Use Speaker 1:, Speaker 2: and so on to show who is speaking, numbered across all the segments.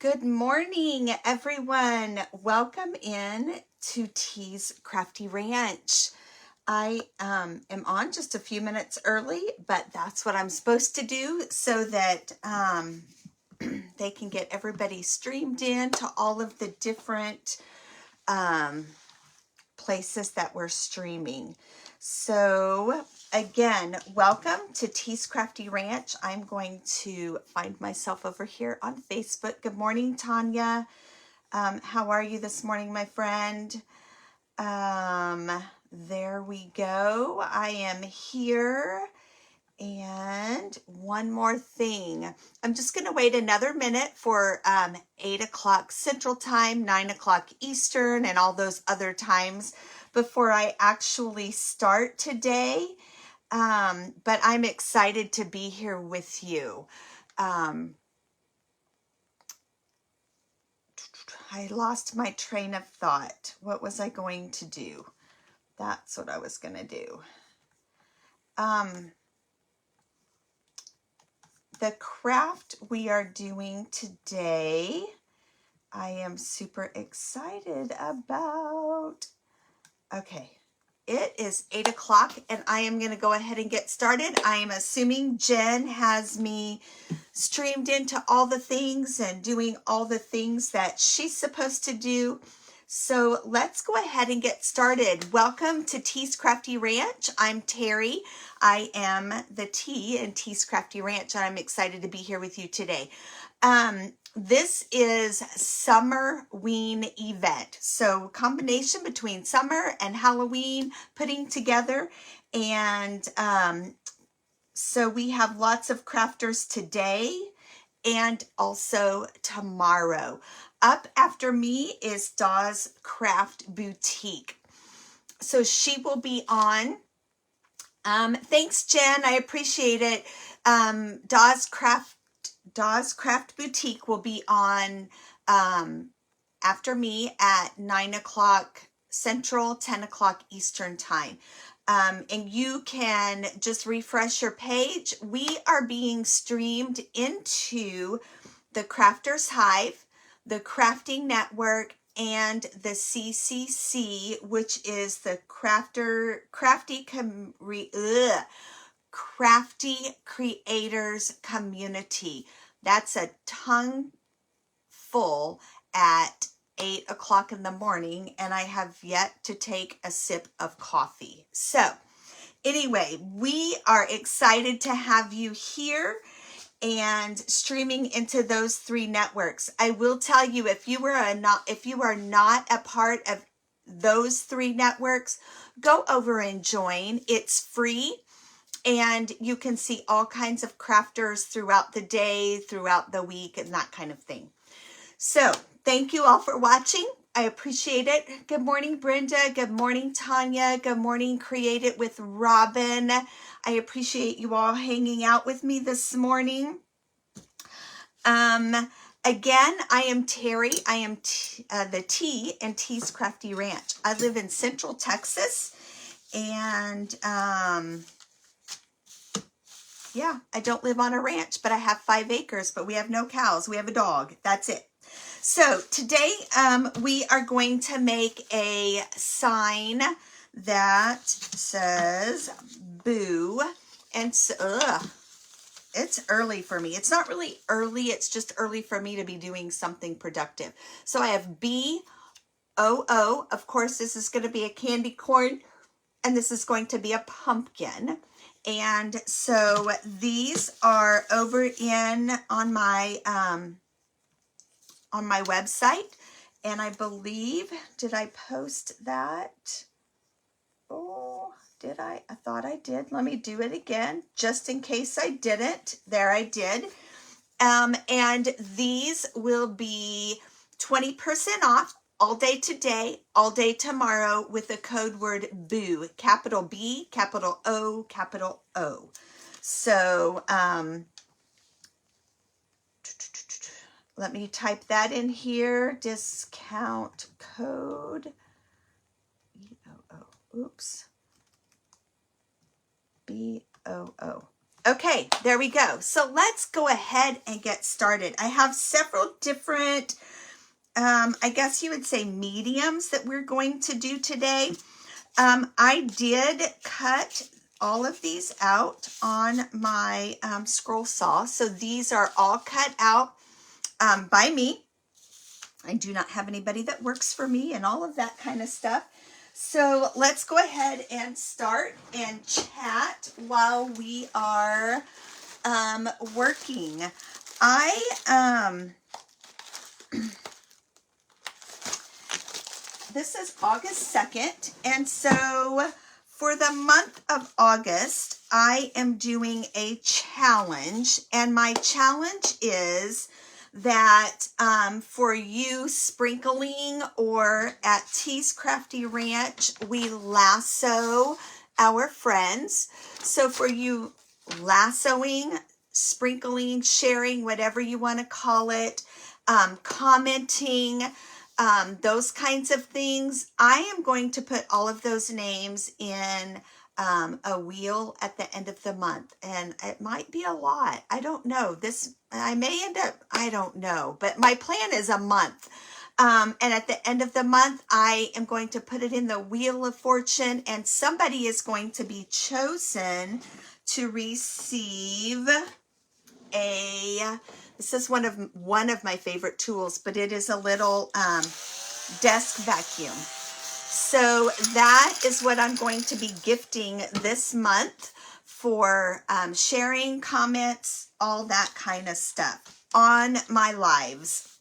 Speaker 1: Good morning, everyone. Welcome in to T's Crafty Ranch. I am on just a few minutes early, but that's what I'm supposed to do so that they can get everybody streamed in to all of the different places that we're streaming. So again, welcome to T's Crafty Ranch. I'm going to find myself over here on Facebook. Good morning, Tanya. How are you this morning, my friend? There we go. I am here. And one more thing. I'm just going to wait another minute for 8 o'clock Central Time, 9 o'clock Eastern, and all those other times before I actually start today. But I'm excited to be here with you. I lost my train of thought. What was I going to do? That's what I was going to do. The craft we are doing today, I am super excited about. Okay, it is 8 o'clock and I am going to go ahead and get started. I am assuming Jen has me streamed into all the things and doing all the things that she's supposed to do. So let's go ahead and get started. Welcome to T's Crafty Ranch. I'm Terry. I am the T in T's Crafty Ranch, and I'm excited to be here with you today. This is Summerween event. So combination between summer and Halloween putting together. And so we have lots of crafters today and also tomorrow. Up after me is Dawes Craft Boutique. So she will be on. Thanks, Jen. I appreciate it. Dawes Craft Boutique will be on after me at 9 o'clock Central, 10 o'clock Eastern Time. And you can just refresh your page. We are being streamed into the Crafters Hive, the Crafting Network, and the CCC, which is the Crafty Creators Community. That's a tongue full at 8 o'clock in the morning, and I have yet to take a sip of coffee. So anyway, we are excited to have you here and streaming into those three networks. I will tell you, if you are not a part of those three networks, go over and join. It's free, and you can see all kinds of crafters throughout the day, throughout the week, and that kind of thing. So thank you all for watching. I appreciate it. Good morning, Brenda. Good morning, Tanya. Good morning, Create It with Robin. I appreciate you all hanging out with me this morning. Again, I am Terry. I am the T in T's Crafty Ranch. I live in Central Texas, and yeah, I don't live on a ranch, but I have 5 acres, but we have no cows. We have a dog. That's it. So today we are going to make a sign that says boo. And so, it's early for me. It's not really early. It's just early for me to be doing something productive. So I have B-O-O. Of course, this is going to be a candy corn, and this is going to be a pumpkin. And so these are over on my website, and I believe, did I post that? Oh, did I? I thought I did. Let me do it again, just in case I didn't. There, I did. And these will be 20% off all day today, all day tomorrow, with the code word BOO, capital B, capital O, capital O. So, let me type that in here. Discount code. B-O-O. Oops. B-O-O. Okay, there we go. So let's go ahead and get started. I have several different, I guess you would say mediums that we're going to do today. I did cut all of these out on my scroll saw. So these are all cut out by me. I do not have anybody that works for me and all of that kind of stuff. So let's go ahead and start and chat while we are working. This is August 2nd, and so for the month of August, I am doing a challenge, and my challenge is that for you sprinkling or at Tea's Crafty Ranch, we lasso our friends. So for you lassoing, sprinkling, sharing, whatever you want to call it, commenting, those kinds of things, I am going to put all of those names in a wheel at the end of the month, and it might be a lot. I don't know. I may end up, I don't know, but my plan is a month. And at the end of the month, I am going to put it in the Wheel of Fortune, and somebody is going to be chosen to receive this is one of my favorite tools, but it is a little desk vacuum. So that is what I'm going to be gifting this month for sharing, comments, all that kind of stuff on my lives.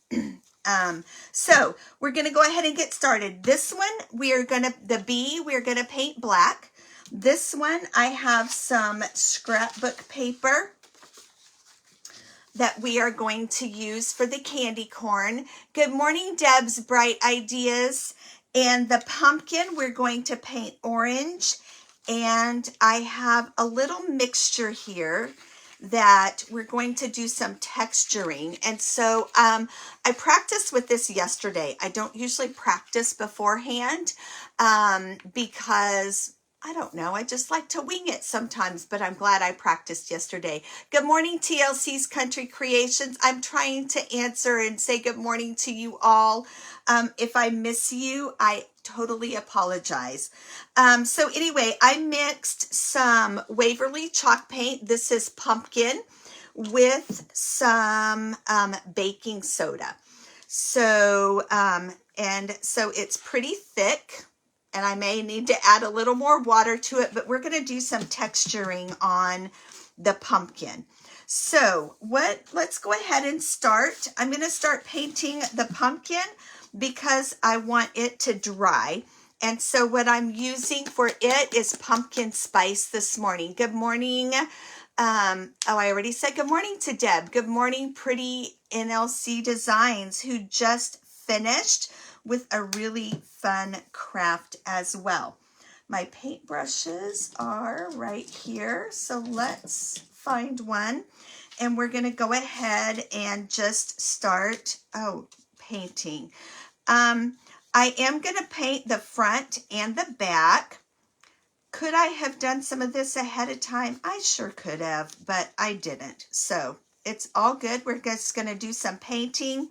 Speaker 1: So we're going to go ahead and get started. This one, we're going to paint black. This one, I have some scrapbook paper that we are going to use for the candy corn. Good morning, Deb's Bright Ideas. And the pumpkin, we're going to paint orange. And I have a little mixture here that we're going to do some texturing. And so I practiced with this yesterday. I don't usually practice beforehand because I don't know. I just like to wing it sometimes, but I'm glad I practiced yesterday. Good morning, TLC's Country Creations. I'm trying to answer and say good morning to you all. If I miss you, I totally apologize. So anyway, I mixed some Waverly chalk paint. This is pumpkin with some baking soda. So, so it's pretty thick, and I may need to add a little more water to it, but we're going to do some texturing on the pumpkin. So let's go ahead and start. I'm going to start painting the pumpkin because I want it to dry. And so what I'm using for it is pumpkin spice this morning. Good morning. I already said good morning to Deb. Good morning, Pretty NLC Designs, who just finished with a really fun craft as well. My paintbrushes are right here, so let's find one, and we're going to go ahead and just start painting. I am going to paint the front and the back. Could I have done some of this ahead of time? I sure could have, but I didn't. So it's all good. We're just going to do some painting.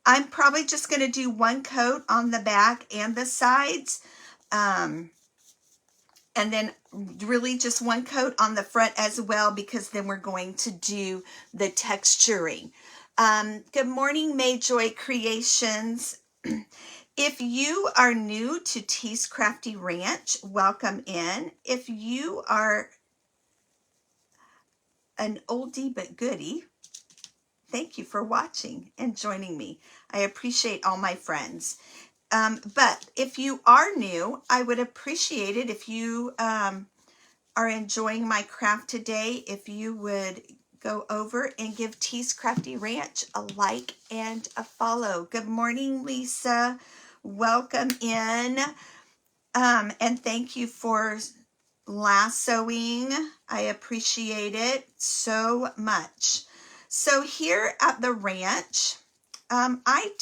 Speaker 1: I'm probably just going to do one coat on the back and the sides. And then really just one coat on the front as well, because then we're going to do the texturing. Good morning, Mayjoy Creations. If you are new to Tea's Crafty Ranch, welcome in. If you are an oldie but goodie, thank you for watching and joining me. I appreciate all my friends. But if you are new, I would appreciate it if you are enjoying my craft today, if you would go over and give Tea's Crafty Ranch a like and a follow. Good morning, Lisa. Welcome in. And thank you for lassoing. I appreciate it so much. So here at the ranch, I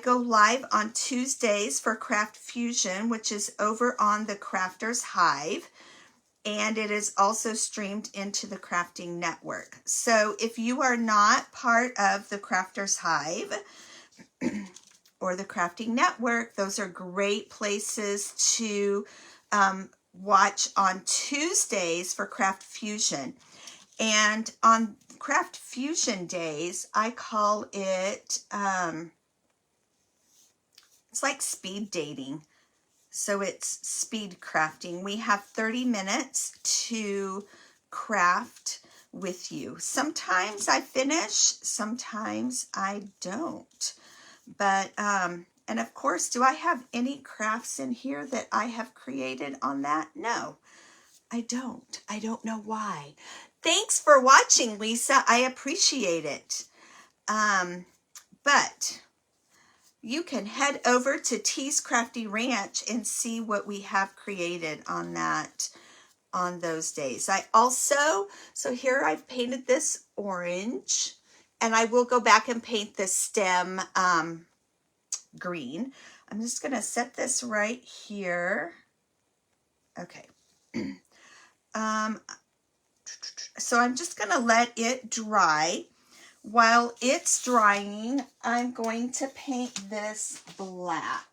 Speaker 1: go live on Tuesdays for Craft Fusion, which is over on the Crafters Hive. and it is also streamed into the Crafting Network. So if you are not part of the Crafters Hive or the Crafting Network, those are great places to watch on Tuesdays for Craft Fusion. And on Craft Fusion days, I call it, it's like speed dating. So it's speed crafting. We have 30 minutes to craft with you. Sometimes I finish, sometimes I don't. But, and of course, do I have any crafts in here that I have created on that? No, I don't. I don't know why. Thanks for watching, Lisa. I appreciate it. But you can head over to Tea's Crafty Ranch and see what we have created on that, on those days. I also, so here I've painted this orange, and I will go back and paint the stem green. I'm just going to set this right here. Okay. So I'm just going to let it dry. While it's drying, I'm going to paint this black.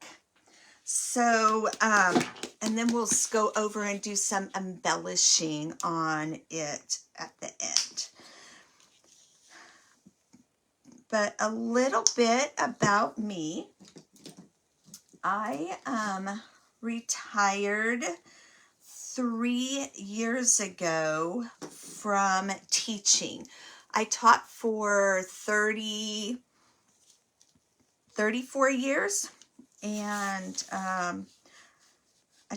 Speaker 1: So, and then we'll go over and do some embellishing on it at the end. But a little bit about me. I retired 3 years ago from teaching. I taught for 34 years, and I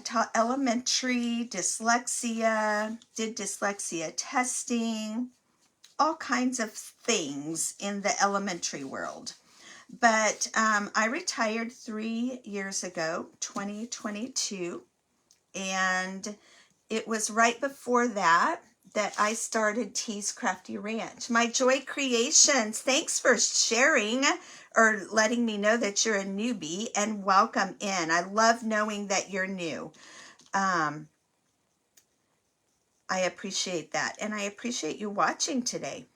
Speaker 1: taught elementary, dyslexia, did dyslexia testing, all kinds of things in the elementary world. But I retired 3 years ago, 2022, and it was right before that I started Tea's Crafty Ranch. My Joy Creations, thanks for sharing or letting me know that you're a newbie, and welcome in. I love knowing that you're new. I appreciate that, and I appreciate you watching today.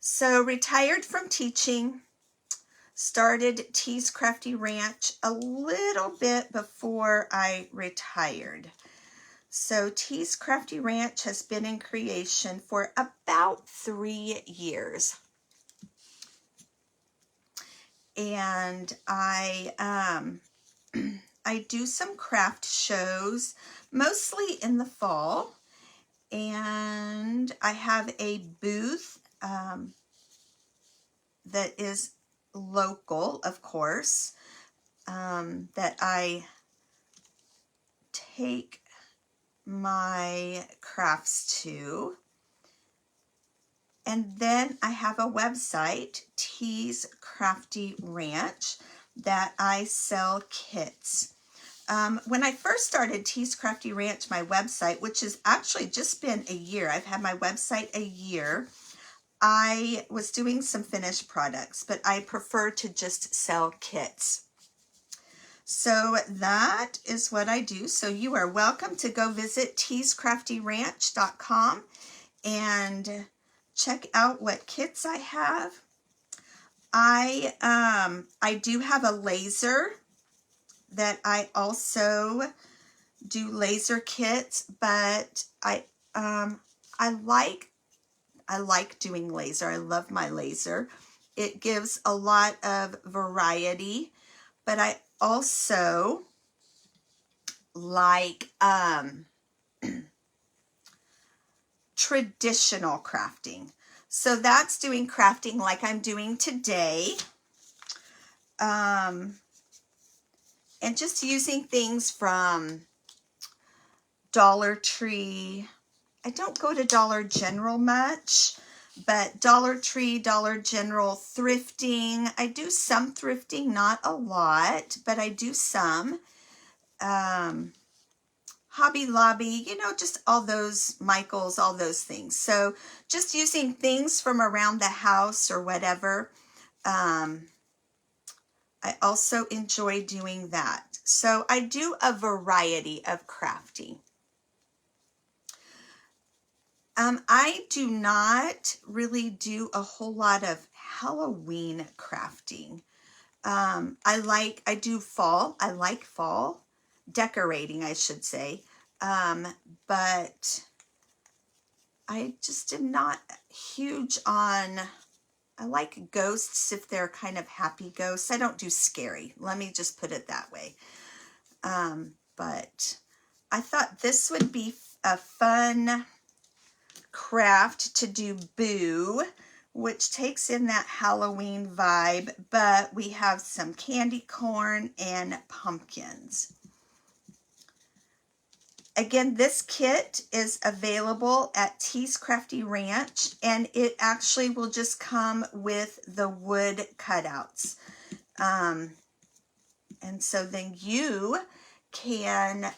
Speaker 1: So retired from teaching, started Tea's Crafty Ranch a little bit before I retired. So Tea's Crafty Ranch has been in creation for about 3 years. And I do some craft shows, mostly in the fall. And I have a booth that is local, of course, that I take my crafts to. And then I have a website, Tea's Crafty Ranch, that I sell kits. When I first started Tea's Crafty Ranch, my website, which has actually just been a year, I've had my website a year, I was doing some finished products, but I prefer to just sell kits. So that is what I do. So you are welcome to go visit teascraftyranch.com and check out what kits I have. I do have a laser that I also do laser kits, but I like doing laser. I love my laser. It gives a lot of variety, but I also like traditional crafting. So that's doing crafting like I'm doing today. And just using things from Dollar Tree. I don't go to Dollar General much, but Dollar Tree, Dollar General, thrifting. I do some thrifting, not a lot, but I do some. Hobby Lobby, you know, just all those, Michaels, all those things. So just using things from around the house or whatever. I also enjoy doing that. So I do a variety of crafting. I do not really do a whole lot of Halloween crafting. I do fall. I like fall decorating, I should say. But I just am not huge on, I like ghosts if they're kind of happy ghosts. I don't do scary. Let me just put it that way. But I thought this would be a fun craft to do Boo, which takes in that Halloween vibe, but we have some candy corn and pumpkins. Again, this kit is available at Tease Crafty Ranch, and it actually will just come with the wood cutouts. And so then you can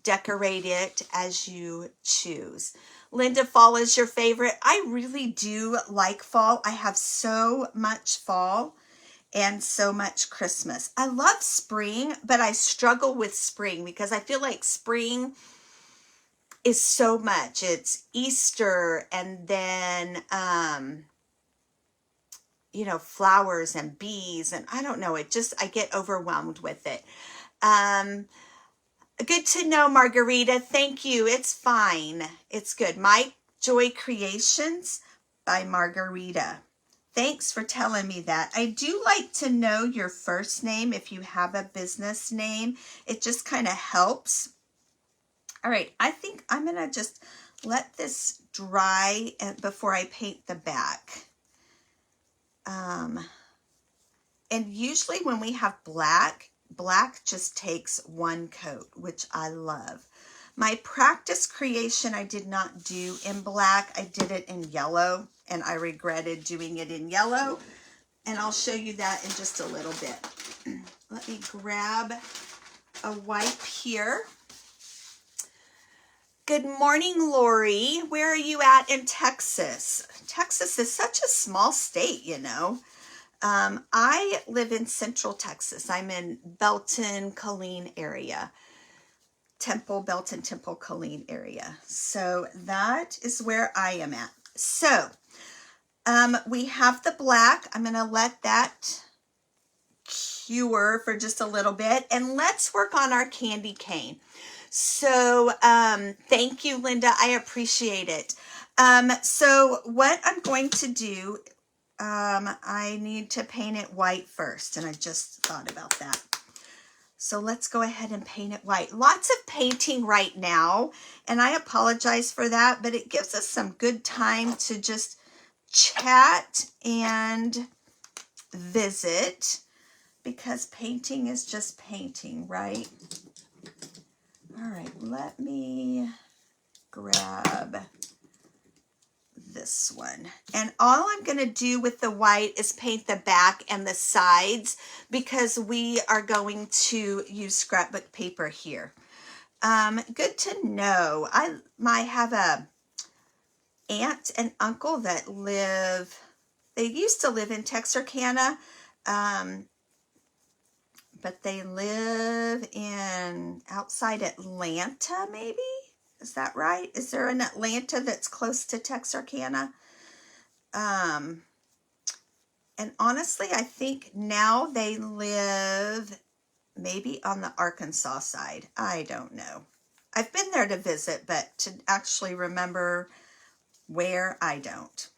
Speaker 1: decorate it as you choose. Linda, fall is your favorite. I really do like fall. I have so much fall and so much Christmas. I love spring, but I struggle with spring because I feel like spring is so much. It's Easter and then, you know, flowers and bees, and I don't know, I get overwhelmed with it. Good to know, Margarita. Thank you. It's fine. It's good. My Joy Creations by Margarita. Thanks for telling me that. I do like to know your first name if you have a business name. It just kind of helps. All right, I think I'm going to just let this dry before I paint the back. And usually when we have black just takes one coat, which I love. My practice creation I did not do in black. I did it in yellow, and I regretted doing it in yellow. And I'll show you that in just a little bit. Let me grab a wipe here. Good morning, Lori. Where are you at in Texas? Texas is such a small state, you know. I live in Central Texas. I'm in Belton, Killeen area. Belton, Temple, Killeen area. So that is where I am at. So we have the black. I'm going to let that cure for just a little bit. And let's work on our candy cane. So thank you, Linda. I appreciate it. So what I'm going to do, I need to paint it white first, and I just thought about that. So let's go ahead and paint it white. Lots of painting right now, and I apologize for that, but it gives us some good time to just chat and visit, because painting is just painting, right? All right, let me grab this one. And all I'm going to do with the white is paint the back and the sides, because we are going to use scrapbook paper here. Good to know. I have a aunt and uncle that they used to live in Texarkana, but they live outside Atlanta, maybe? Is that right? Is there an Atlanta that's close to Texarkana? And honestly, I think now they live maybe on the Arkansas side. I don't know. I've been there to visit, but to actually remember where, I don't.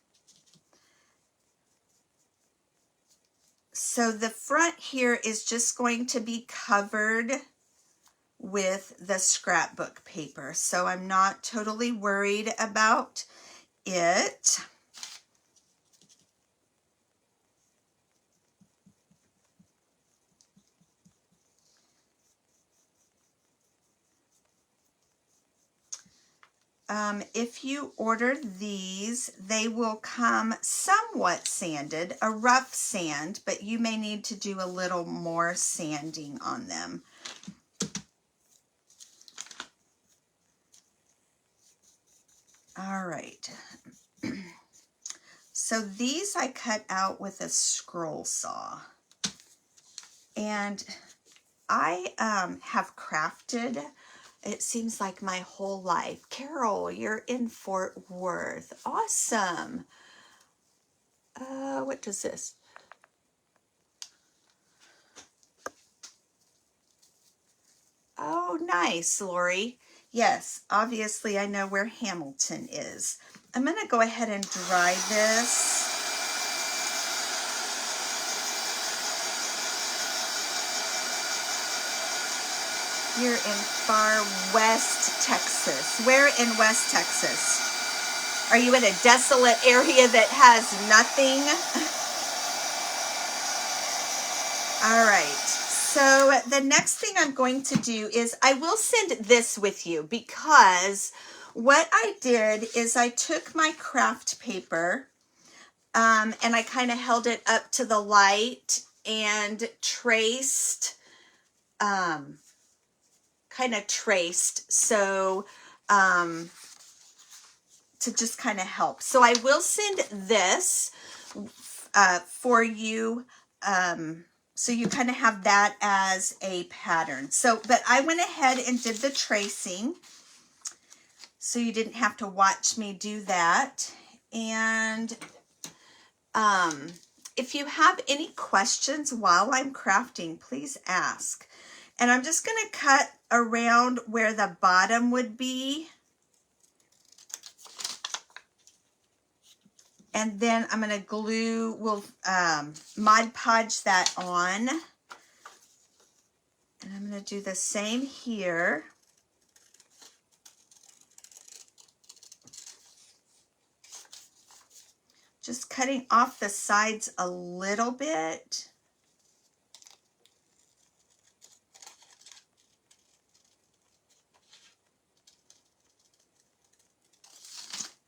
Speaker 1: So the front here is just going to be covered with the scrapbook paper. So I'm not totally worried about it. If you order these, they will come somewhat sanded, a rough sand, but you may need to do a little more sanding on them. All right. So these I cut out with a scroll saw. And I have crafted It seems like my whole life. Carol, you're in Fort Worth. Awesome. What does this? Oh, nice, Lori. Yes, obviously I know where Hamilton is. I'm going to go ahead and dry this. You're in far West Texas. Where in West Texas? Are you in a desolate area that has nothing? All right. So the next thing I'm going to do is I will send this with you, because what I did is I took my craft paper and I kind of held it up to the light and traced, so to just kind of help. So I will send this for you, so you kind of have that as a pattern. So, but I went ahead and did the tracing, so you didn't have to watch me do that. And if you have any questions while I'm crafting, please ask. And I'm just going to cut around where the bottom would be. And then I'm going to glue, Mod Podge that on. And I'm going to do the same here. Just cutting off the sides a little bit.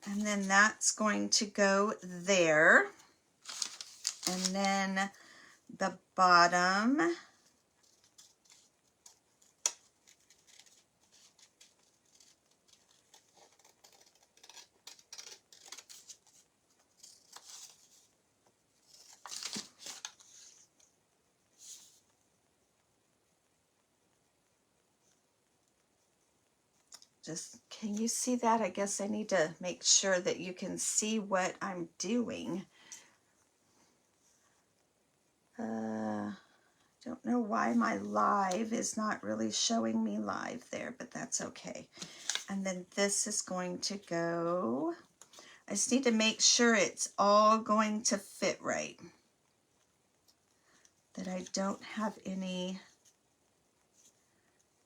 Speaker 1: And then that's going to go there. And then the bottom. Just, can you see that? I guess I need to make sure that you can see what I'm doing. Don't know why my live is not really showing me live there, but that's okay. And then this is going to go, I just need to make sure it's all going to fit right, that I don't have any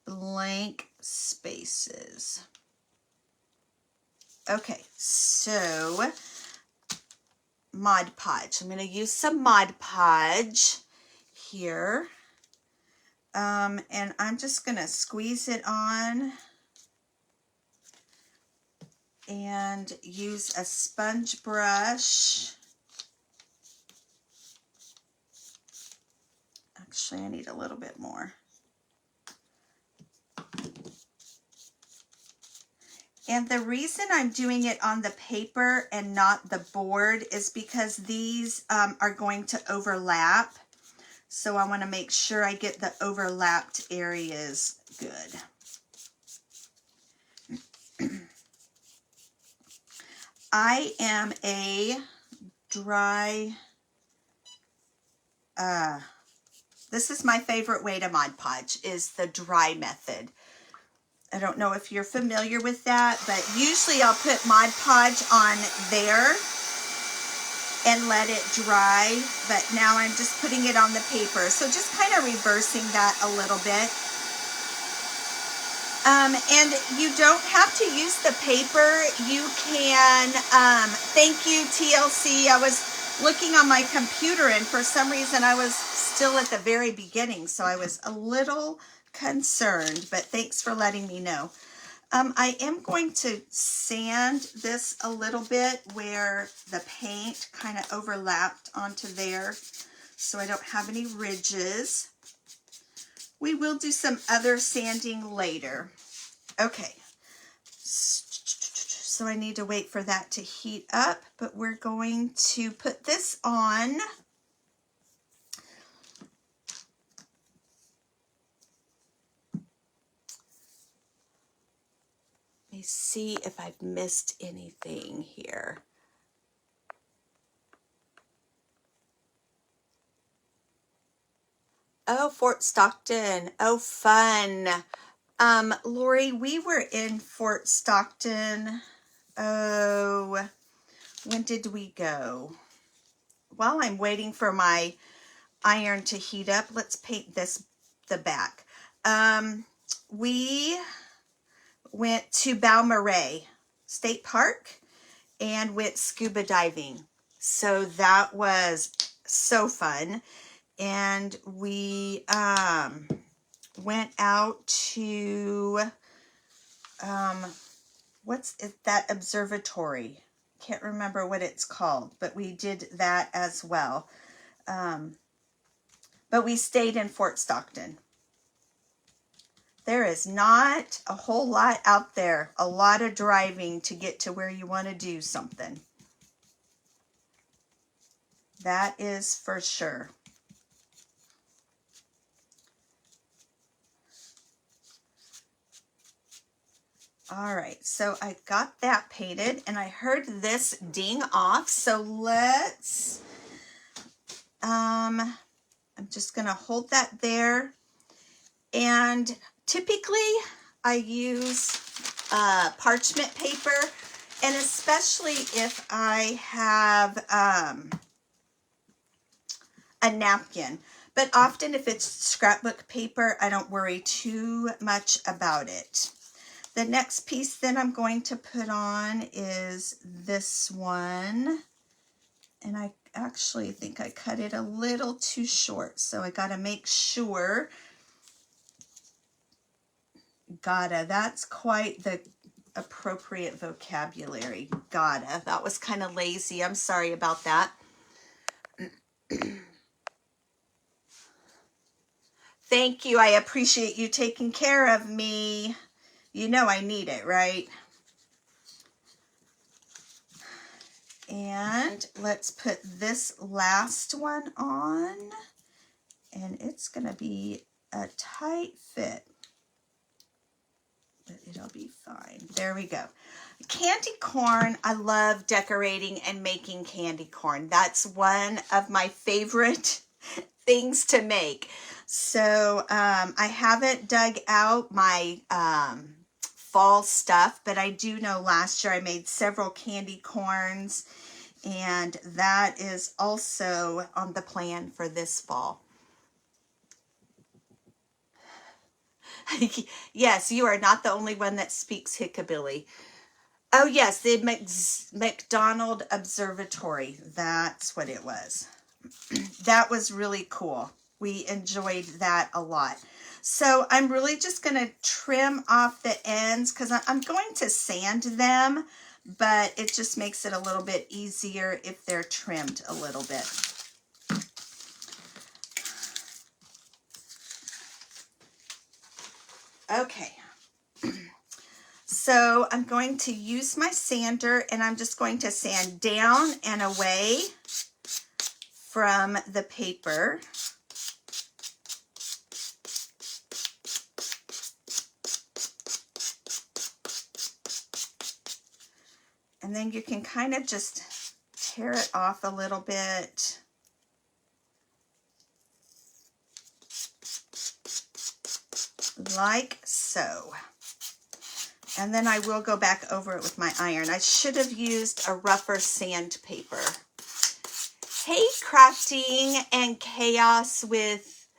Speaker 1: blank spaces. Okay, so Mod Podge. I'm going to use some Mod Podge here. And I'm just going to squeeze it on and use a sponge brush. Actually, I need a little bit more. And the reason I'm doing it on the paper and not the board is because these are going to overlap. So I want to make sure I get the overlapped areas good. I am a dry, this is my favorite way to Mod Podge, is the dry method. I don't know if you're familiar with that, but usually I'll put Mod Podge on there and let it dry, but now I'm just putting it on the paper. So just kind of reversing that a little bit. And you don't have to use the paper. You can, thank you TLC. I was looking on my computer and for some reason I was still at the very beginning. So I was a little concerned, but thanks for letting me know. I am going to sand this a little bit where the paint kind of overlapped onto there so I don't have any ridges. We will do some other sanding later. Okay, so I need to wait for that to heat up, but we're going to put this on. me see if I've missed anything here. Oh, Fort Stockton. Oh, fun. Lori, we were in Fort Stockton. Oh, when did we go? While I'm waiting for my iron to heat up, let's paint the back. We went to Balmorhea State Park and went scuba diving. So that was so fun. And we went out to what's it, that observatory? Can't remember what it's called, but we did that as well. But we stayed in Fort Stockton. There is not a whole lot out there, a lot of driving to get to where you want to do something. That is for sure. All right, so I got that painted and I heard this ding off. So let's, I'm just gonna hold that there. And typically I use parchment paper, and especially if I have a napkin. But often if it's scrapbook paper, I don't worry too much about it. The next piece that I'm going to put on is this one. And I actually think I cut it a little too short, so I got to make sure. That's quite the appropriate vocabulary. That was kind of lazy. I'm sorry about that. Thank you. I appreciate you taking care of me. You know I need it, right? And let's put this last one on. And it's going to be a tight fit. But it'll be fine. There we go. Candy corn. I love decorating and making candy corn. That's one of my favorite things to make. So I haven't dug out my fall stuff, but I do know last year I made several candy corns, and that is also on the plan for this fall. Yes, you are not the only one that speaks Hickabilly. Oh yes, the McDonald Observatory. That's what it was. That was really cool. We enjoyed that a lot. So I'm really just going to trim off the ends because I'm going to sand them, but it just makes it a little bit easier if they're trimmed a little bit. Okay. So I'm going to use my sander, and I'm just going to sand down and away from the paper. And then you can kind of just tear it off a little bit. Like so. And then I will go back over it with my iron. I should have used a rougher sandpaper. Hey, Crafting and Chaos with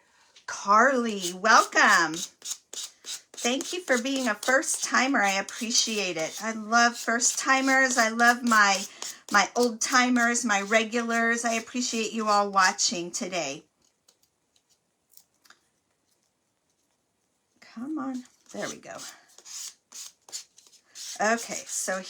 Speaker 1: Carly. Welcome. Thank you for being a first timer. I appreciate it. I love first timers. I love my old timers, my regulars. I appreciate you all watching today. Come on. There we go. Okay, so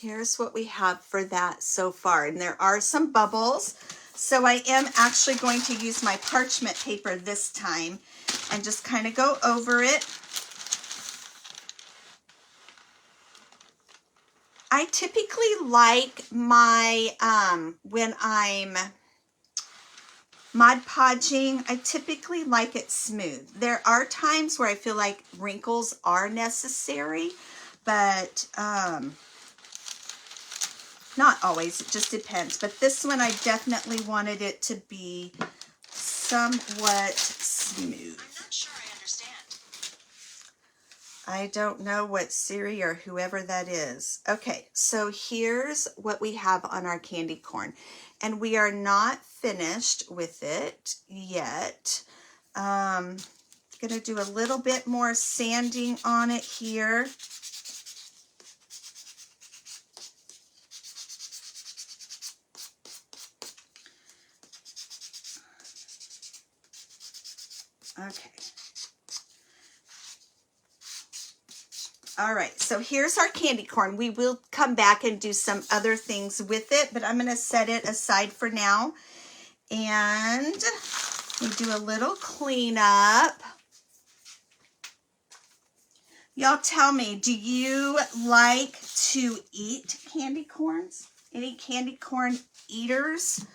Speaker 1: here's what we have for that so far. And there are some bubbles. So I am actually going to use my parchment paper this time and just kind of go over it. I typically like my, Mod Podging, I typically like it smooth. There are times where I feel like wrinkles are necessary, but not always. It just depends. But this one, I definitely wanted it to be somewhat smooth. I'm not sure I understand. I don't know what Siri or whoever that is. Okay, so here's what we have on our candy corn. And we are not finished with it yet. Gonna do a little bit more sanding on it here. Okay. All right, so here's our candy corn. We will come back and do some other things with it, but I'm going to set it aside for now. And we do a little cleanup. Y'all tell me, do you like to eat candy corns? Any candy corn eaters?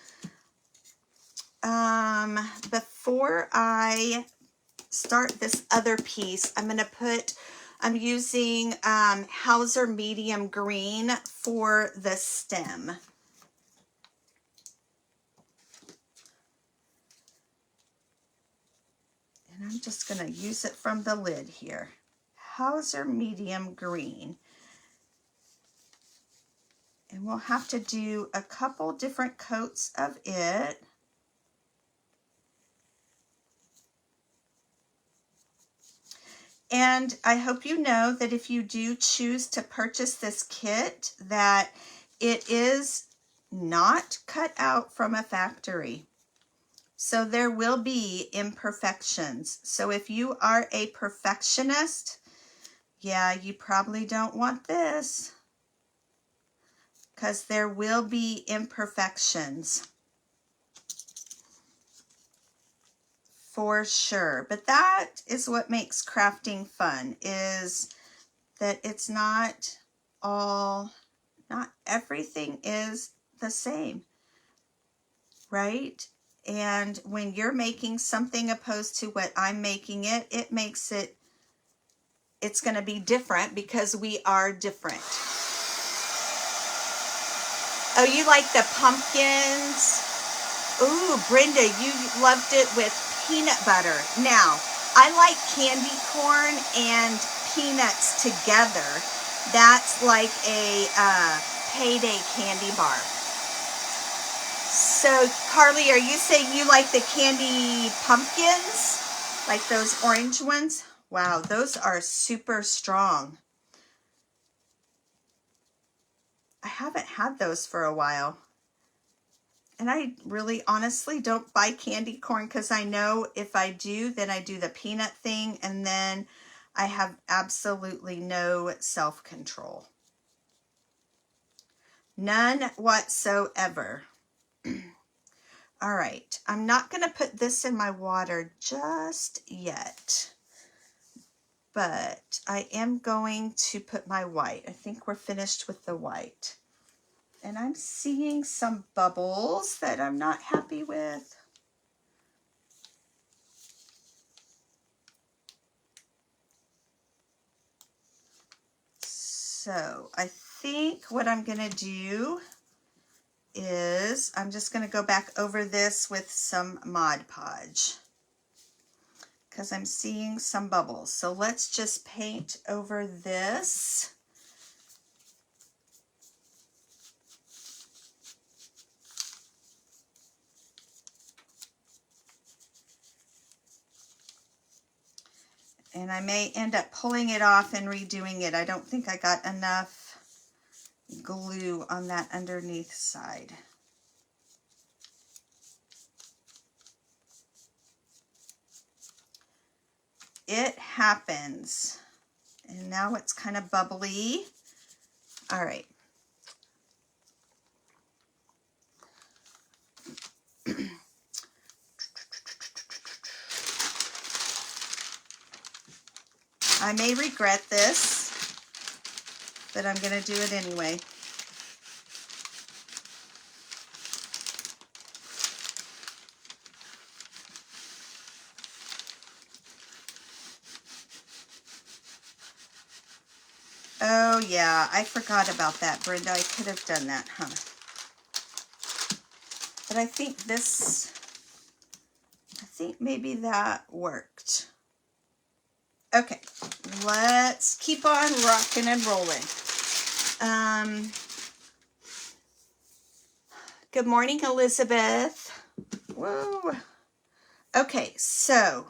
Speaker 1: Before I start this other piece, I'm using Hauser Medium Green for the stem. And I'm just going to use it from the lid here. Hauser Medium Green. And we'll have to do a couple different coats of it. And I hope you know that if you do choose to purchase this kit, that it is not cut out from a factory. So there will be imperfections. So if you are a perfectionist, yeah, you probably don't want this, because there will be imperfections. For sure. But that is what makes crafting fun, is that it's not everything is the same, right? And when you're making something opposed to what I'm making it, it's going to be different because we are different. Oh, you like the pumpkins? Ooh, Brenda, you loved it with peanut butter. Now, I like candy corn and peanuts together. That's like a payday candy bar. So, Carly, are you saying you like the candy pumpkins? Like those orange ones? Wow, those are super strong. I haven't had those for a while. And I really honestly don't buy candy corn because I know if I do, then I do the peanut thing, and then I have absolutely no self-control. None whatsoever. All right, I'm not going to put this in my water just yet, but I am going to put my white. I think we're finished with the white. And I'm seeing some bubbles that I'm not happy with. So I think what I'm going to do is I'm just going to go back over this with some Mod Podge because I'm seeing some bubbles. So let's just paint over this. And I may end up pulling it off and redoing it. I don't think I got enough glue on that underneath side. It happens. And now it's kind of bubbly. All right. I may regret this, but I'm going to do it anyway. Oh, yeah, I forgot about that, Brenda. I could have done that, huh? But I think maybe that worked. Okay, let's keep on rocking and rolling. Good morning, Elizabeth. Whoa. Okay, so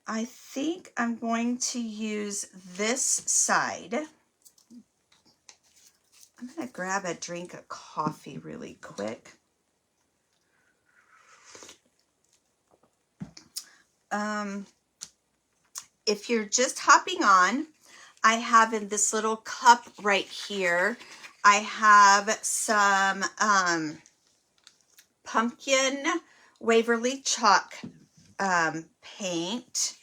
Speaker 1: I think I'm going to use this side. I'm going to grab a drink of coffee really quick. If you're just hopping on, I have in this little cup right here, I have some pumpkin Waverly chalk paint.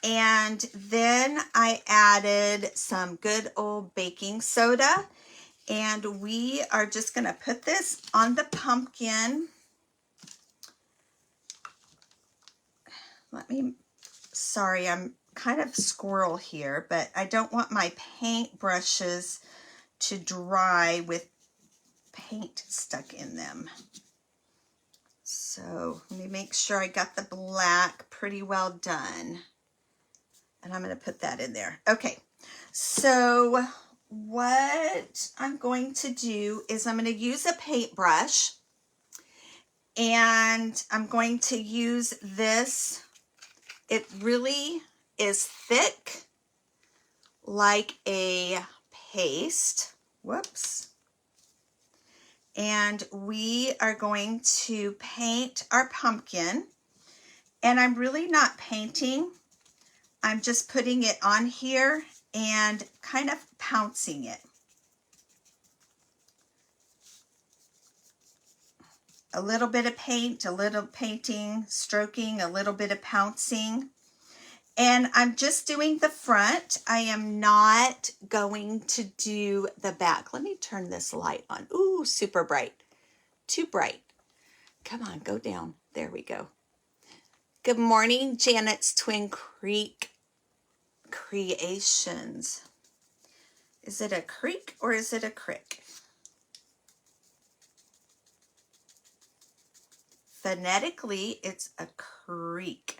Speaker 1: And then I added some good old baking soda. And we are just going to put this on the pumpkin. Sorry, I'm kind of squirrel here, but I don't want my paint brushes to dry with paint stuck in them. So let me make sure I got the black pretty well done. And I'm going to put that in there. Okay, so what I'm going to do is I'm going to use a paintbrush, and I'm going to use this. It really is thick, like a paste. Whoops. And we are going to paint our pumpkin. And I'm really not painting. I'm just putting it on here and kind of pouncing it. A little bit of paint, a little painting, stroking, a little bit of pouncing. And I'm just doing the front. I am not going to do the back. Let me turn this light on. Ooh, super bright. Too bright. Come on, go down. There we go. Good morning, Janet's Twin Creek Creations. Is it a creek or is it a crick? Phonetically, it's a creek.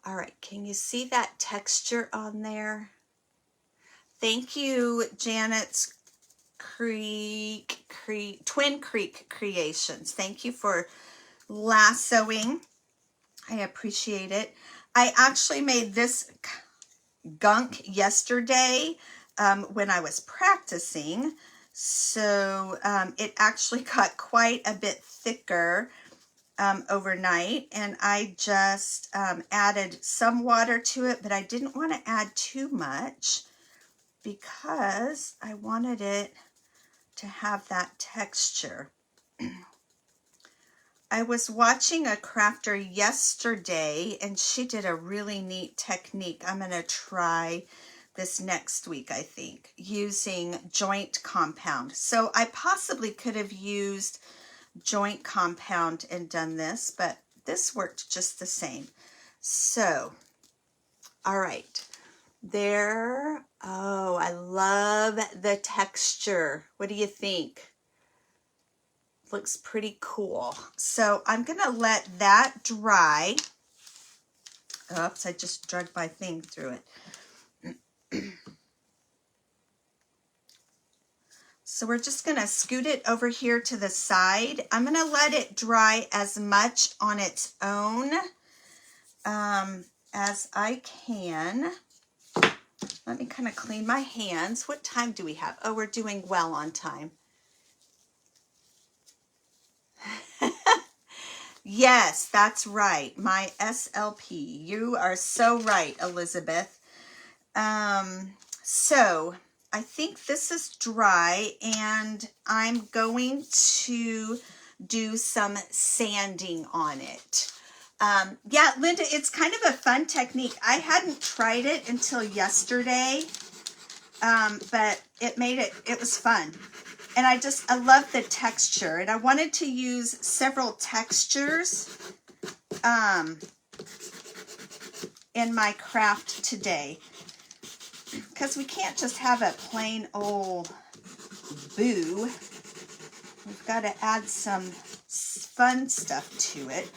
Speaker 1: All right, can you see that texture on there? Thank you, Janet's Twin Creek Creations. Thank you for lassoing. I appreciate it. I actually made this gunk yesterday when I was practicing. So it actually got quite a bit thicker overnight, and I just added some water to it, but I didn't want to add too much because I wanted it to have that texture. I was watching a crafter yesterday, and she did a really neat technique. I'm going to try this next week, I think, using joint compound. So I possibly could have used joint compound and done this, but this worked just the same. So, all right. There. Oh, I love the texture. What do you think? Looks pretty cool. So I'm going to let that dry. Oops, I just dragged my thing through it. So we're just going to scoot it over here to the side. I'm going to let it dry as much on its own as I can. Let me kind of clean my hands. What time do we have? Oh, we're doing well on time. Yes, that's right. My SLP. You are so right, Elizabeth. So I think this is dry, and I'm going to do some sanding on it. Yeah, Linda, it's kind of a fun technique. I hadn't tried it until yesterday, but it was fun. And I love the texture, and I wanted to use several textures in my craft today, because we can't just have a plain old boo. We've got to add some fun stuff to it.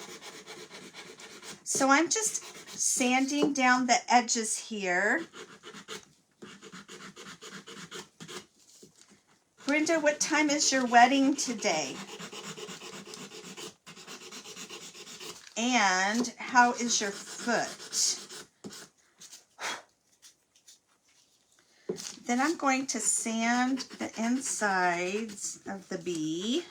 Speaker 1: So I'm just sanding down the edges here. Brenda, what time is your wedding today? And how is your foot? Then I'm going to sand the insides of the bee.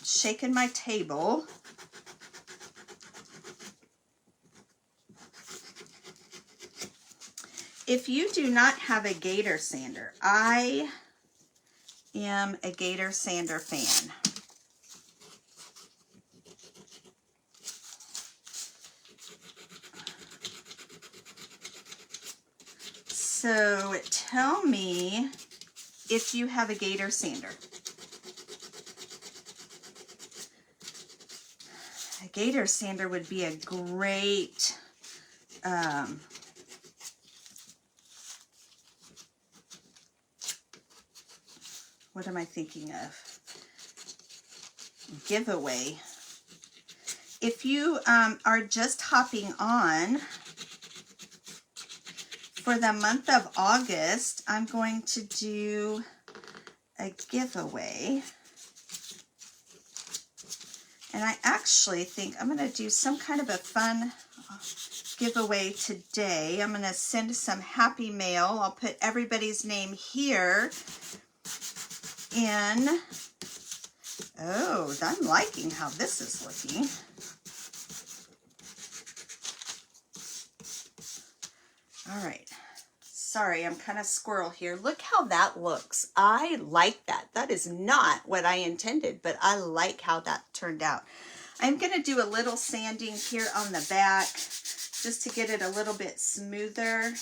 Speaker 1: Shaking my table. If you do not have a Gator sander, I am a Gator sander fan. So tell me if you have a Gator sander. A Gator sander would be a great what am I thinking of? Giveaway. If you are just hopping on, for the month of August, I'm going to do a giveaway. And I actually think I'm going to do some kind of a fun giveaway today. I'm going to send some happy mail. I'll put everybody's name here in. Oh, I'm liking how this is looking. All right. Sorry, I'm kind of squirrel here. Look how that looks. I like that. That is not what I intended, but I like how that turned out. I'm going to do a little sanding here on the back just to get it a little bit smoother.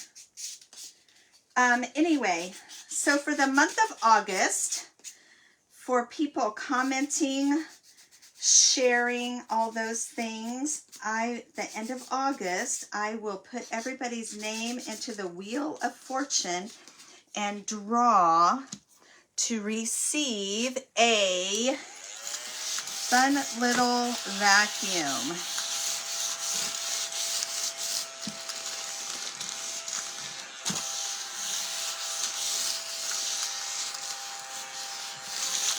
Speaker 1: Anyway, so for the month of August, for people commenting, sharing, all those things, the end of August, I will put everybody's name into the Wheel of Fortune and draw to receive a fun little vacuum.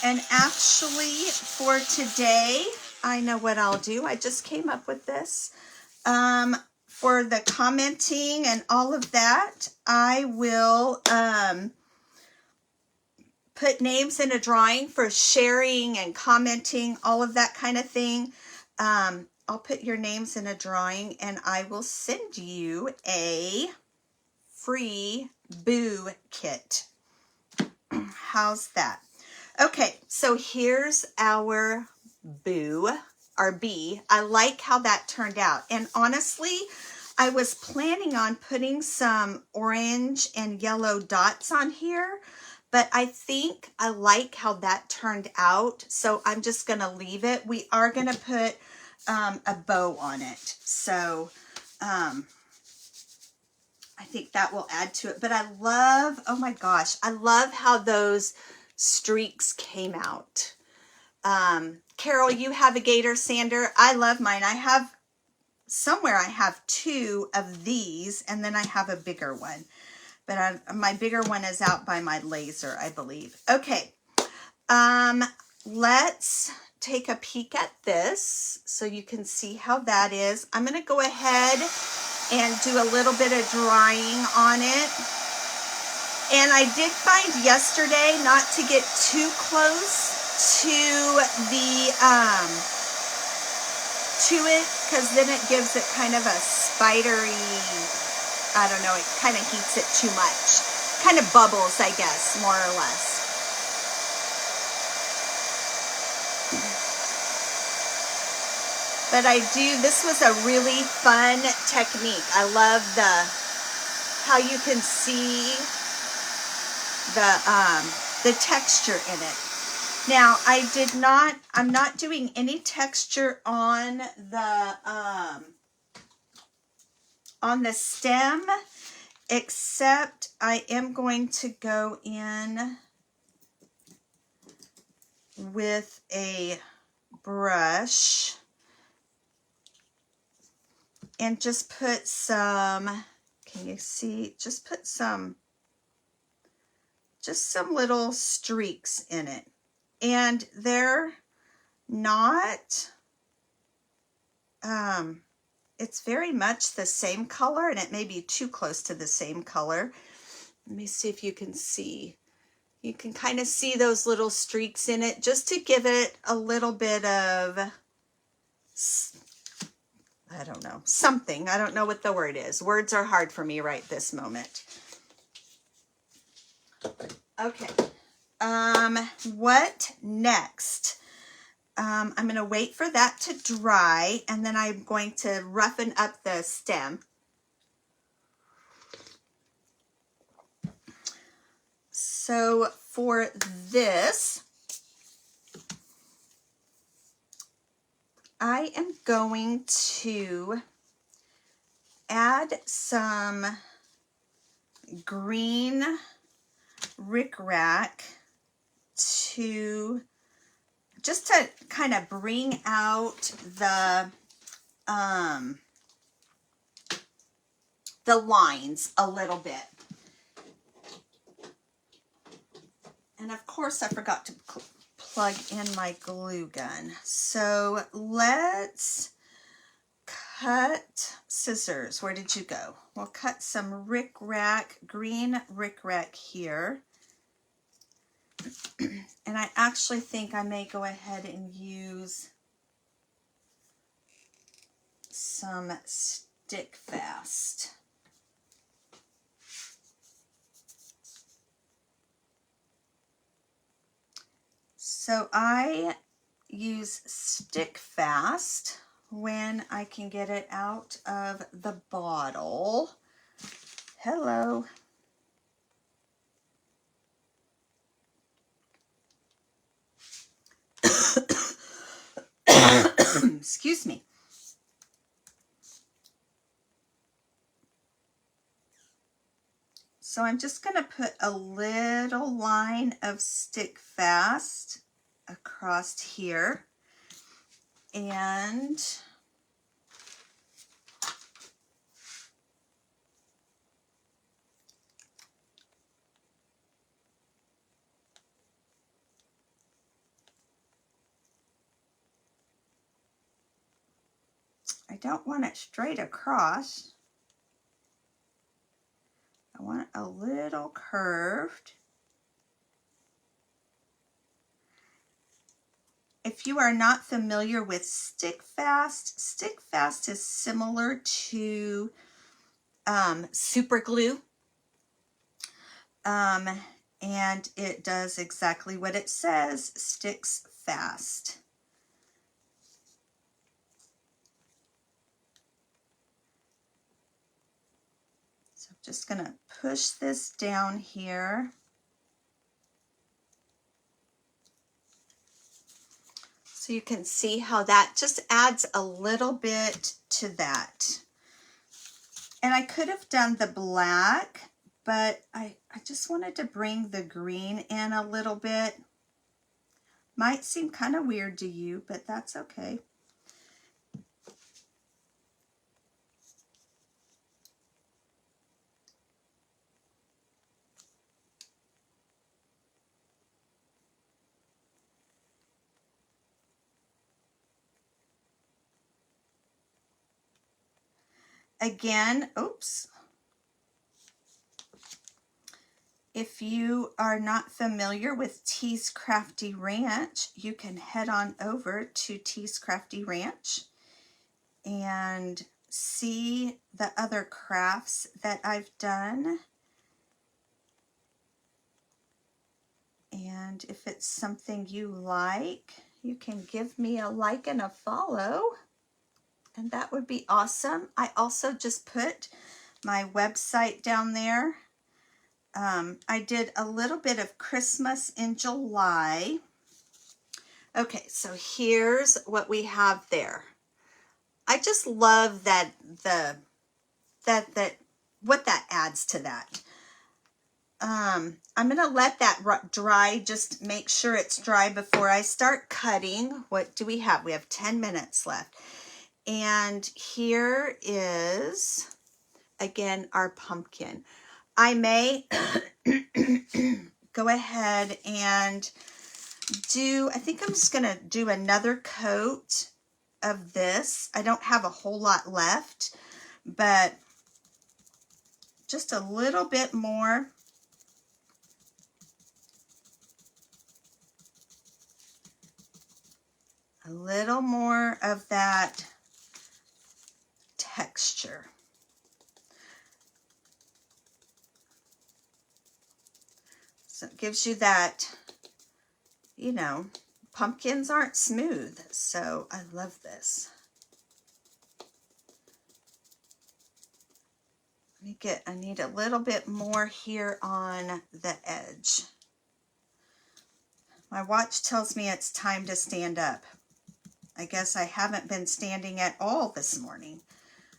Speaker 1: And actually, for today, I know what I'll do. I just came up with this. For the commenting and all of that, I will put names in a drawing for sharing and commenting, all of that kind of thing. I'll put your names in a drawing, and I will send you a free boo kit. How's that? Okay, so here's our boo, our bee. I like how that turned out. And honestly, I was planning on putting some orange and yellow dots on here, but I think I like how that turned out. So I'm just going to leave it. We are going to put a bow on it. So I think that will add to it. But I love, oh my gosh, I love how those streaks came out. Carol, you have a Gator sander. I love mine. I have somewhere, I have two of these, and then I have a bigger one. But my bigger one is out by my laser, I believe. Okay, let's take a peek at this so you can see how that is. I'm going to go ahead and do a little bit of drying on it. And I did find yesterday not to get too close to the to it, because then it gives it kind of a spidery, I don't know, it kind of heats it too much. Kind of bubbles, I guess, more or less. But this was a really fun technique. I love how you can see the texture in it. Now, I'm not doing any texture on the stem, except I am going to go in with a brush and just put some, can you see, just put some little streaks in it. And they're not, it's very much the same color, and it may be too close to the same color. Let me see if you can see. You can kind of see those little streaks in it, just to give it a little bit of, I don't know, something. I don't know what the word is. Words are hard for me right this moment. Okay. What next? I'm going to wait for that to dry, and then I'm going to roughen up the stem. So for this, I am going to add some green rickrack to just to kind of bring out the lines a little bit. And of course, I forgot to plug in my glue gun. So let's cut scissors. Where did you go? We'll cut some rickrack, green rickrack here. And I actually think I may go ahead and use some Stick Fast. So I use Stick Fast when I can get it out of the bottle. Hello. Excuse me. So I'm just going to put a little line of Stick Fast across here, and I don't want it straight across. I want it a little curved. If you are not familiar with Stick Fast is similar to super glue. And it does exactly what it says, sticks fast. So I'm just going to push this down here. So you can see how that just adds a little bit to that. And I could have done the black, but I just wanted to bring the green in a little bit. Might seem kind of weird to you, but that's okay. Again, oops. If you are not familiar with Tea's Crafty Ranch, you can head on over to Tea's Crafty Ranch and see the other crafts that I've done. And if it's something you like, you can give me a like and a follow, and that would be awesome. I also just put my website down there. I did a little bit of Christmas in July, Okay, so here's what we have there. I just love that what that adds to that. I'm gonna let that dry, just make sure it's dry before I start cutting. What do we have? We have 10 minutes left. And here is, again, our pumpkin. I may go ahead and I think I'm just gonna do another coat of this. I don't have a whole lot left, but just a little bit more. A little more of that texture. So it gives you that, you know, pumpkins aren't smooth, so I love this. I need a little bit more here on the edge. My watch tells me it's time to stand up. I guess I haven't been standing at all this morning,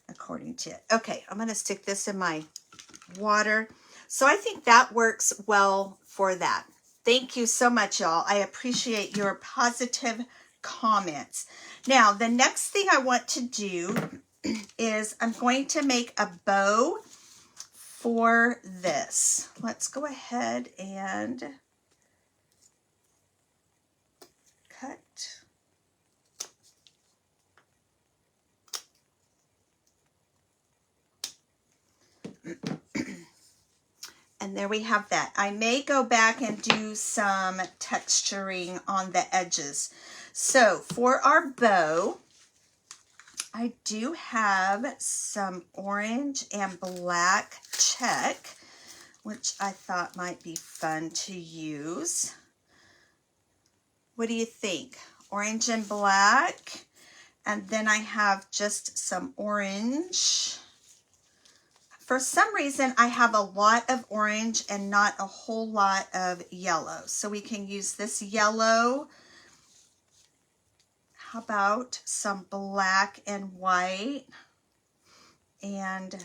Speaker 1: according to it. Okay, I'm going to stick this in my water. So I think that works well for that. Thank you so much, y'all. I appreciate your positive comments. Now, the next thing I want to do is I'm going to make a bow for this. Let's go ahead and cut. And there we have that. I may go back and do some texturing on the edges. So for our bow, I do have some orange and black check, which I thought might be fun to use. What do you think? Orange and black. And then I have just some orange. For some reason, I have a lot of orange and not a whole lot of yellow. So we can use this yellow. How about some black and white? And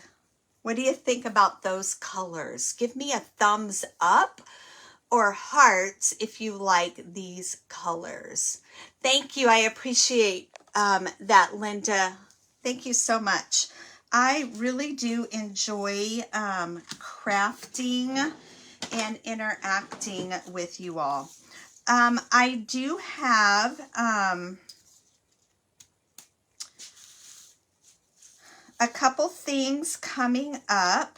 Speaker 1: what do you think about those colors? Give me a thumbs up or hearts if you like these colors. Thank you. I appreciate that, Linda. Thank you so much. I really do enjoy crafting and interacting with you all. I do have a couple things coming up,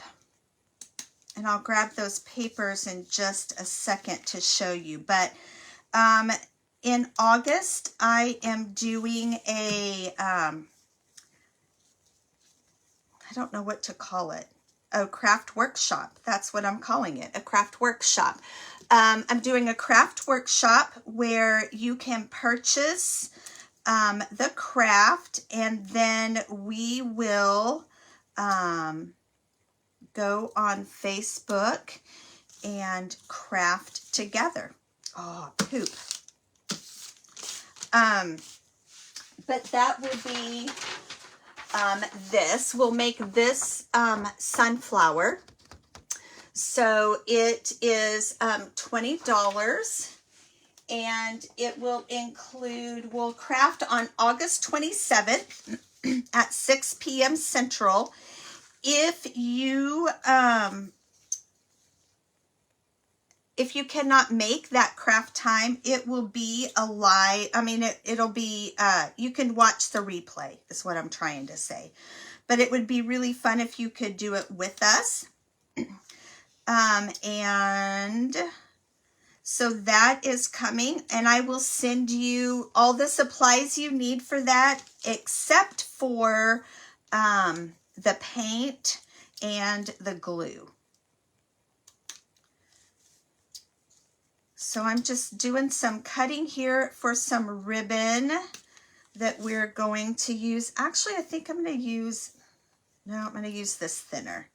Speaker 1: and I'll grab those papers in just a second to show you. But in August, I am doing a I don't know what to call it. Oh, craft workshop. That's what I'm calling it, a craft workshop. I'm doing a craft workshop where you can purchase the craft, and then we will go on Facebook and craft together. Oh, poop. But that would be this. We'll make this sunflower. So it is $20, and it will include, we'll craft on August 27th at 6 p.m. Central. If you cannot make that craft time, it will be a live, I mean, it'll be, you can watch the replay is what I'm trying to say. But it would be really fun if you could do it with us. And so that is coming, and I will send you all the supplies you need for that, except for the paint and the glue. So I'm just doing some cutting here for some ribbon that we're going to use. Actually, I think I'm going to use, no, I'm going to use this thinner.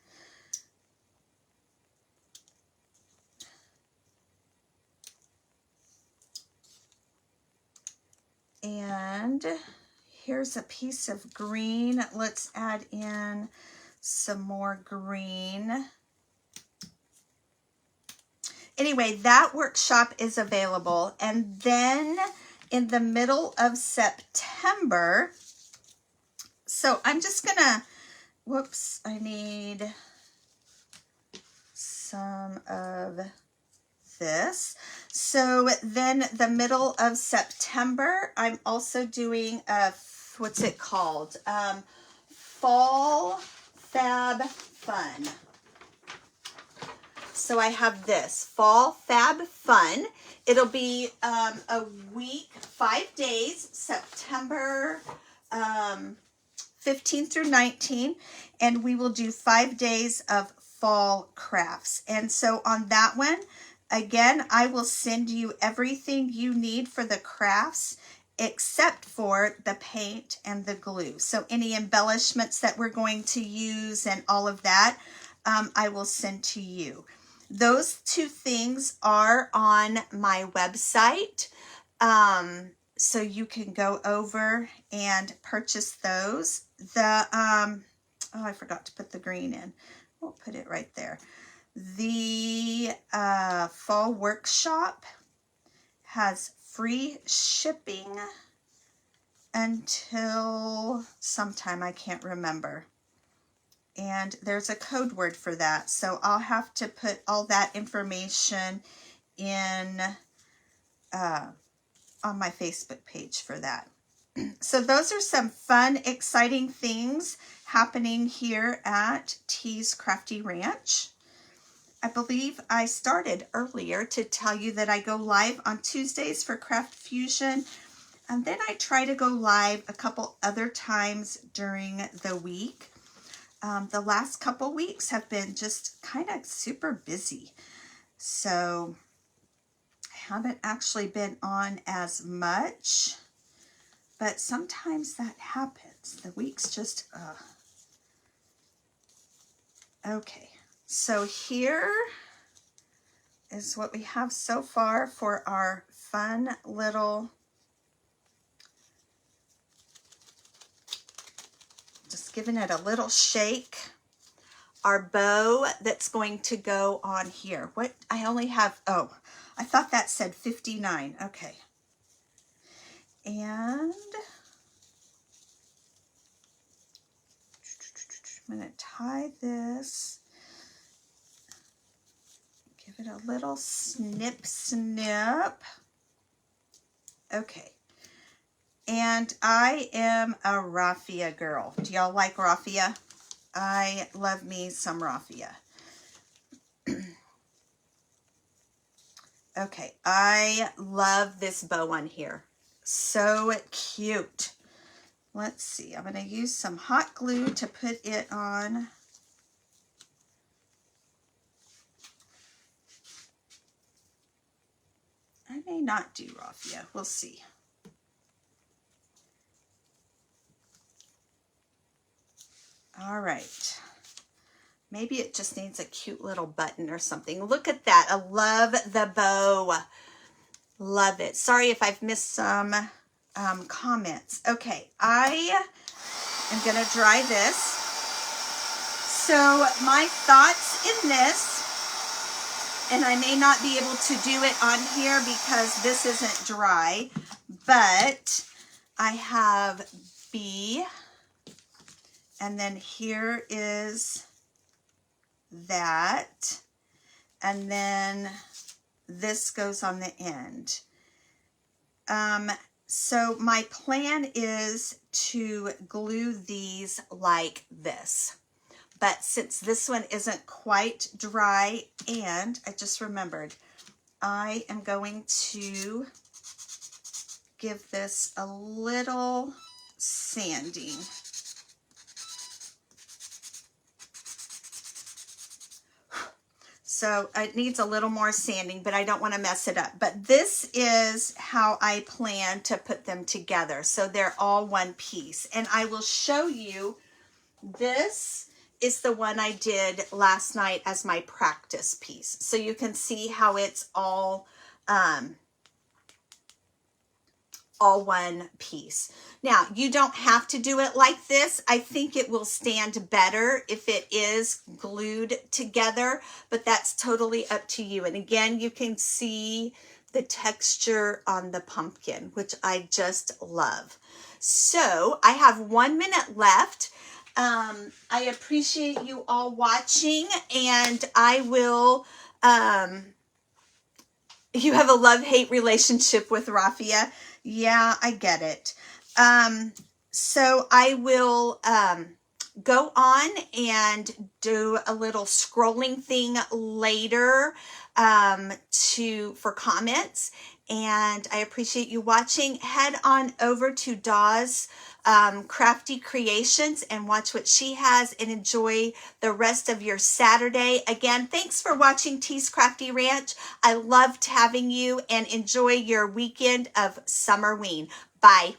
Speaker 1: And here's a piece of green. Let's add in some more green. Anyway, that workshop is available. And then in the middle of September, so I'm just gonna, whoops, I need some of this. So then the middle of September, I'm also doing a, what's it called? Fall Fab Fun. So I have this Fall Fab Fun. It'll be a week, 5 days, September 15 through 19, and we will do 5 days of fall crafts. And so on that one, again, I will send you everything you need for the crafts except for the paint and the glue. So any embellishments that we're going to use and all of that, I will send to you. Those two things are on my website. So you can go over and purchase those. The, oh, I forgot to put the green in. We'll put it right there. The fall workshop has free shipping until sometime, I can't remember. And there's a code word for that. So I'll have to put all that information in on my Facebook page for that. So those are some fun, exciting things happening here at T's Crafty Ranch. I believe I started earlier to tell you that I go live on Tuesdays for Craft Fusion. And then I try to go live a couple other times during the week. The last couple weeks have been just kind of super busy. So I haven't actually been on as much, but sometimes that happens. The weeks just, okay. So here is what we have so far for our fun little, just giving it a little shake. Our bow that's going to go on here. What, I only have, oh, I thought that said 59. Okay. And I'm going to tie this. Give it a little snip, snip. Okay. And I am a raffia girl. Do y'all like raffia? I love me some raffia. Okay, I love this bow on here. So cute. Let's see. I'm going to use some hot glue to put it on. I may not do raffia. We'll see. All right. Maybe it just needs a cute little button or something. Look at that. I love the bow. Love it. Sorry if I've missed some comments. Okay, I am going to dry this. So my thoughts in this, and I may not be able to do it on here because this isn't dry, but I have B, and then here is that, and then this goes on the end. So my plan is to glue these like this. But since this one isn't quite dry, and I just remembered, I am going to give this a little sanding. So it needs a little more sanding, but I don't want to mess it up. But this is how I plan to put them together. So they're all one piece. And I will show you, this is the one I did last night as my practice piece. So you can see how it's all all one piece. Now, you don't have to do it like this. I think it will stand better if it is glued together, but that's totally up to you. And again, you can see the texture on the pumpkin, which I just love. So I have 1 minute left. I appreciate you all watching, and I will, you have a love-hate relationship with raffia. Yeah, I get it. So I will go on and do a little scrolling thing later for comments. And I appreciate you watching. Head on over to Dawes Crafty Creations and watch what she has and enjoy the rest of your Saturday. Again, thanks for watching Tea's Crafty Ranch. I loved having you, and enjoy your weekend of Summerween. Bye.